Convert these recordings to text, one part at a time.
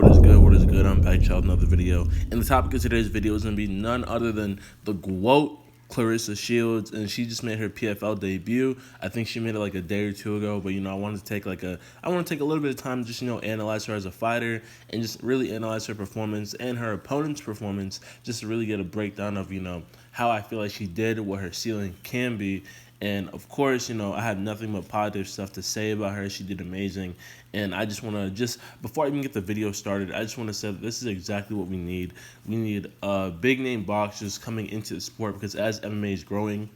What is good? What is good? I'm back, y'all, with another video. And the topic of today's video is going to be none other than the G.W.O.A.T, Claressa Shields, and she just made her PFL debut. I think she made it like a day or two ago, but I wanted to take I want to take a little bit of time to just analyze her as a fighter and just really analyze her performance and her opponent's performance, just to really get a breakdown of how I feel like she did, what her ceiling can be. And of course, I have nothing but positive stuff to say about her. She did amazing. And I just want to before I even get the video started, I just want to say that this is exactly what we need. We need big name boxers coming into the sport, because as MMA is growing,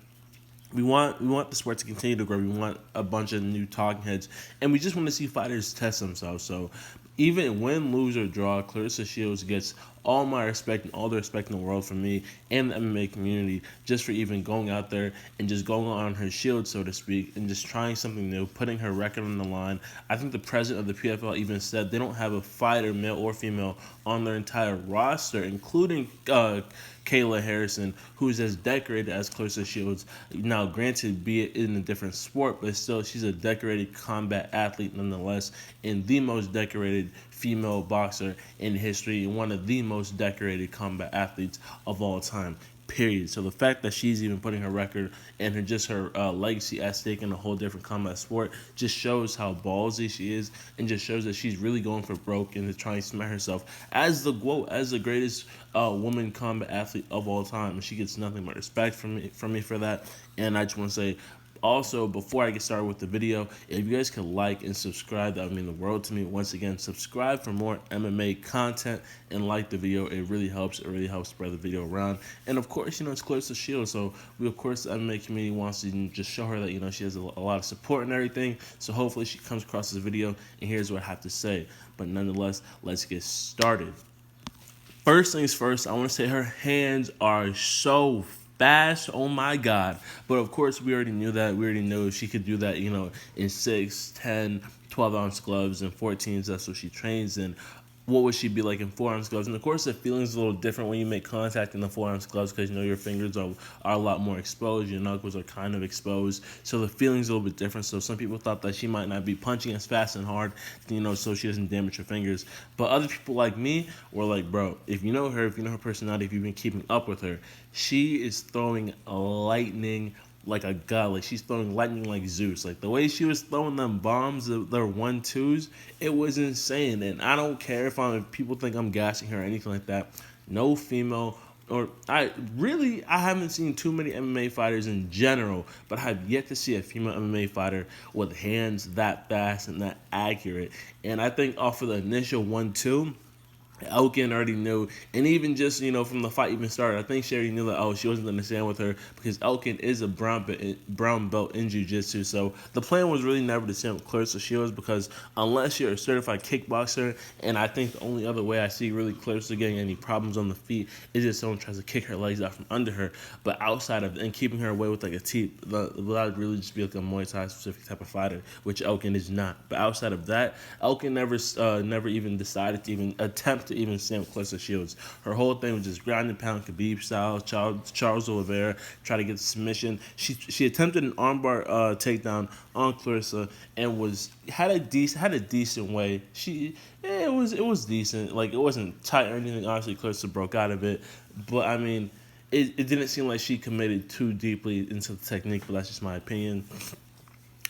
we want the sport to continue to grow. We want a bunch of new talking heads, and we just want to see fighters test themselves. So even win, lose, or draw, Claressa Shields gets all my respect and all the respect in the world from me and the MMA community, just for even going out there and just going on her shield, so to speak, and just trying something new, putting her record on the line. I think the president of the PFL even said they don't have a fighter, male or female, on their entire roster, including Kayla Harrison, who is as decorated as Claressa Shields. Now, granted, be it in a different sport, but still, she's a decorated combat athlete nonetheless, and the most decorated female boxer in history, and one of the most decorated combat athletes of all time, period. So the fact that she's even putting her record and her legacy at stake in a whole different combat sport just shows how ballsy she is, and just shows that she's really going for broke and to try and cement herself as the GOAT, as the greatest woman combat athlete of all time. And she gets nothing but respect from me for that. And I just want to say, also, before I get started with the video, if you guys could like and subscribe, that would mean the world to me. Once again, subscribe for more MMA content and like the video. It really helps. It really helps spread the video around. And of course, it's Claressa Shields, so the MMA community wants to just show her that she has a lot of support and everything. So hopefully she comes across this video, and here's what I have to say. But nonetheless, let's get started. First things first, I want to say her hands are so fast, oh my god. But of course, we already knew that. We already knew she could do that, in 6, 10, 12-ounce gloves and 14s. That's what she trains in. What would she be like in 4-ounce gloves? And of course, the feeling's a little different when you make contact in the 4-ounce gloves, because your fingers are a lot more exposed, your knuckles are kind of exposed, so the feeling's a little bit different. So some people thought that she might not be punching as fast and hard, so she doesn't damage her fingers. But other people like me were like, bro, if you know her personality, if you've been keeping up with her, she is throwing lightning like a god. Like, she's throwing lightning like Zeus. Like, the way she was throwing them bombs, their 1-2s, it was insane. And I don't care if people think I'm gassing her or anything like that. No female, or I haven't seen too many MMA fighters in general, but I have yet to see a female MMA fighter with hands that fast and that accurate. And I think off of the initial 1-2, Elkin already knew, and even just from the fight even started, I think she already knew that she wasn't going to stand with her, because Elkin is a brown belt in jiu-jitsu. So the plan was really never to stand with Claressa Shields, because unless you're a certified kickboxer, and I think the only other way I see really Claressa getting any problems on the feet is if someone tries to kick her legs out from under her. But outside of and keeping her away with like a teep, that would really just be like a Muay Thai specific type of fighter, which Elkin is not. But outside of that, Elkin never even decided to even attempt to even stand with Claressa Shields. Her whole thing was just ground and pound, Khabib style, Charles Oliveira, try to get the submission. She attempted an armbar takedown on Claressa, and had a decent way. It was decent. Like, it wasn't tight or anything. Obviously, Claressa broke out of it, but I mean, it didn't seem like she committed too deeply into the technique. But that's just my opinion.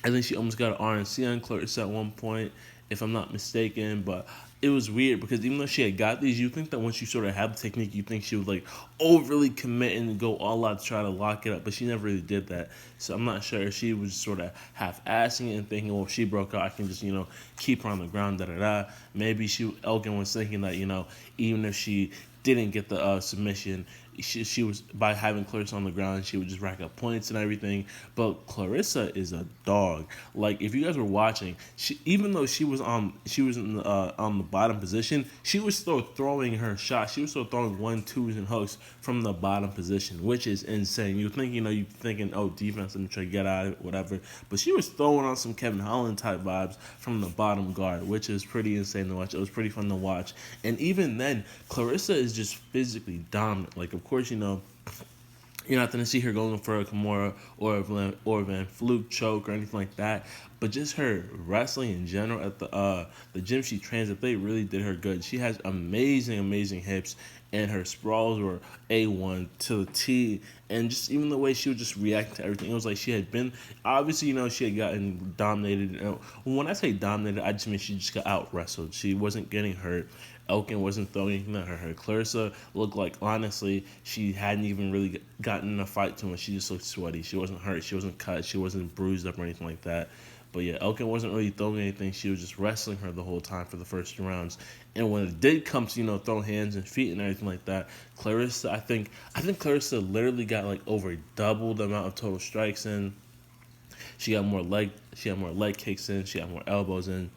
I think she almost got an RNC on Claressa at one point, if I'm not mistaken. But it was weird, because even though she had got these, you think that once you sort of have the technique, you think she would like overly commit and go all out to try to lock it up. But she never really did that. So I'm not sure if she was sort of half-assing it and thinking, well, if she broke out, I can just keep her on the ground, da-da-da. Maybe Elgin was thinking that even if she didn't get the submission, she was, by having Claressa on the ground, she would just rack up points and everything. But Claressa is a dog. Like, if you guys were watching, even though she was on the bottom position, she was still throwing her shots. She was still throwing 1-2s and hooks from the bottom position, which is insane. You think you thinking, oh, defense, let me try to get out of it, whatever. But she was throwing on some Kevin Holland type vibes from the bottom guard, which is pretty insane to watch. It was pretty fun to watch. And even then, Claressa is just physically dominant. Like, of course, you're not going to see her going for a Kimura or a Van Fluke choke or anything like that. but just her wrestling in general at the gym she trains at, they really did her good. She has amazing hips, and her sprawls were A1 to the T. And just even the way she would just react to everything, it was like she had been, obviously, she had gotten dominated. When I say dominated, I just mean she just got out wrestled. She wasn't getting hurt. Elkin wasn't throwing anything at her. Claressa looked like, honestly, she hadn't even really gotten in a fight too much. She just looked sweaty. She wasn't hurt. She wasn't cut. She wasn't bruised up or anything like that. But yeah, Elkin wasn't really throwing anything. She was just wrestling her the whole time for the first 2 rounds. And when it did come to, throwing hands and feet and everything like that, Claressa, I think Claressa literally got like over double the amount of total strikes in. She had more leg kicks in. She had more elbows in.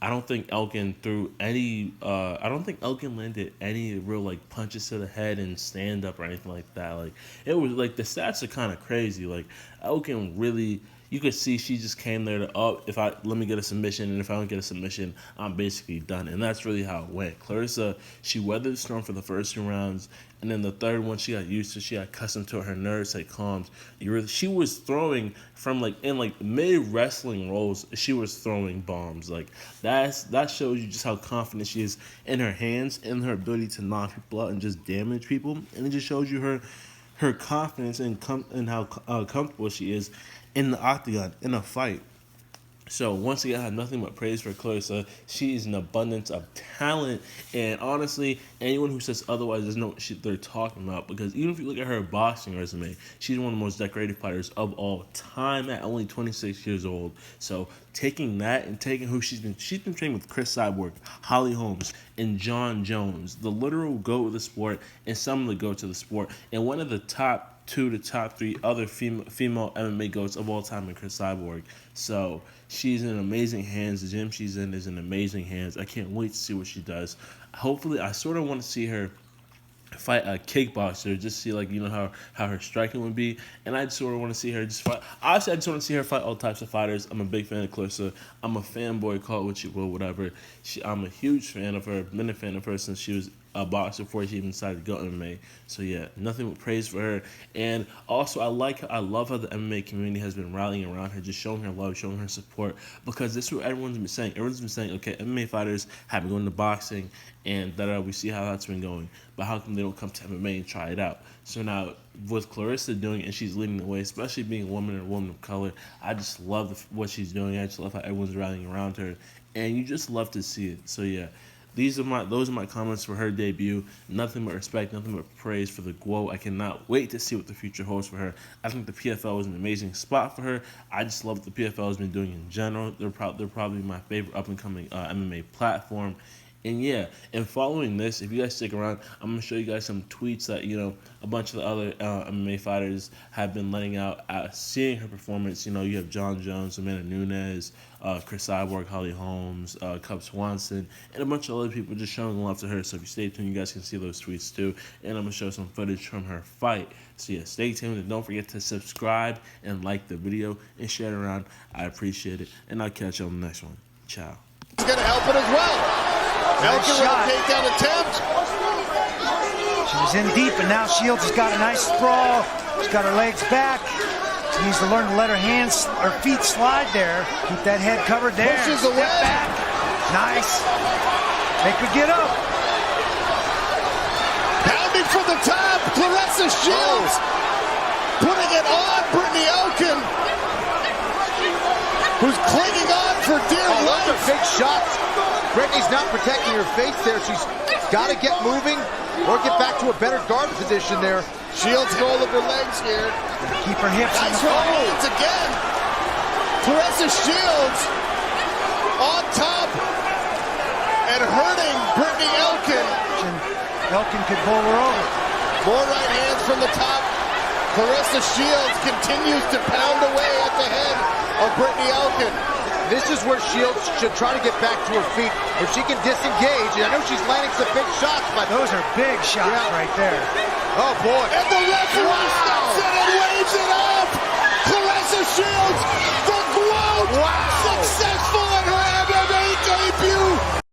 I don't think Elkin threw any. I don't think Elkin landed any real like punches to the head and stand up or anything like that. Like, it was like the stats are kind of crazy. Like, Elkin really, you could see she just came there to let me get a submission, and if I don't get a submission, I'm basically done. And that's really how it went. Claressa, she weathered the storm for the first 2 rounds, and then the third one she got used to. She got accustomed to it. Her nerves had calmed. She was throwing from in mid wrestling rolls. She was throwing bombs. Like, that shows you just how confident she is in her hands and her ability to knock people out and just damage people. And it just shows you her confidence and how comfortable she is in the octagon, in a fight. So once again, I have nothing but praise for Claressa. She is an abundance of talent, and honestly, anyone who says otherwise doesn't know what they're talking about, because even if you look at her boxing resume, she's one of the most decorated fighters of all time at only 26 years old. So taking that and taking who she's been training with Chris Cyborg, Holly Holmes, and John Jones, the literal GOAT of the sport, and some of the GOATs of the sport, and one of the top 2 to top 3 other female MMA GOATs of all time in Chris Cyborg. So she's in amazing hands. The gym she's in is in amazing hands. I can't wait to see what she does. Hopefully, I sort of want to see her fight a kickboxer, just see how her striking would be, and I sort of want to see her just fight. Honestly, I just want to see her fight all types of fighters. I'm a big fan of Claressa. I'm a fanboy, call it what you will, whatever. I'm a huge fan of her. Been a fan of her since she was a boxer before she even decided to go MMA. So yeah, nothing but praise for her. And also, I love how the MMA community has been rallying around her, just showing her love, showing her support, because this is what everyone's been saying. Everyone's been saying, okay, MMA fighters have been going to boxing, and we see how that's been going, but how come they don't come to MMA and try it out? So now, with Claressa doing it, and she's leading the way, especially being a woman and a woman of color, I just love what she's doing. I just love how everyone's rallying around her, and you just love to see it. So yeah, those are my comments for her debut. Nothing but respect, nothing but praise for the G.W.O.A.T. I cannot wait to see what the future holds for her. I think the PFL is an amazing spot for her. I just love what the PFL has been doing in general. They're probably my favorite up-and-coming MMA platform. And yeah, and following this, if you guys stick around, I'm going to show you guys some tweets that, a bunch of the other MMA fighters have been letting out, seeing her performance. You have John Jones, Amanda Nunes, Chris Cyborg, Holly Holmes, Cub Swanson, and a bunch of other people just showing love to her. So if you stay tuned, you guys can see those tweets too. And I'm going to show some footage from her fight. So yeah, stay tuned, and don't forget to subscribe and like the video and share it around. I appreciate it, and I'll catch you on the next one. Ciao. It's going to help it as well. Elkin with a takedown attempt. She was in deep, and now Shields has got a nice sprawl. She's got her legs back. She needs to learn to let her feet slide there. Keep that head covered there. Pushes away. Step back. Nice. Make her get up. Pounding from the top. Claressa Shields putting it on Brittany Elkin, who's clinging on for dear life. Those are big shots. Brittany's not protecting her face there. She's got to get moving or get back to a better guard position there. Shields roll of her legs here. Keep her hips nice right hands again. Claressa Shields on top and hurting Brittany Elkin. Elkin could bowl her over. More right hands from the top. Claressa Shields continues to pound away at the head of Brittany Elkin. This is where Shields should try to get back to her feet. If she can disengage, and I know she's landing some big shots, but those are big shots right there. Oh boy. And the referee steps in and waves it off. Claressa Shields, the G.W.O.A.T. Wow.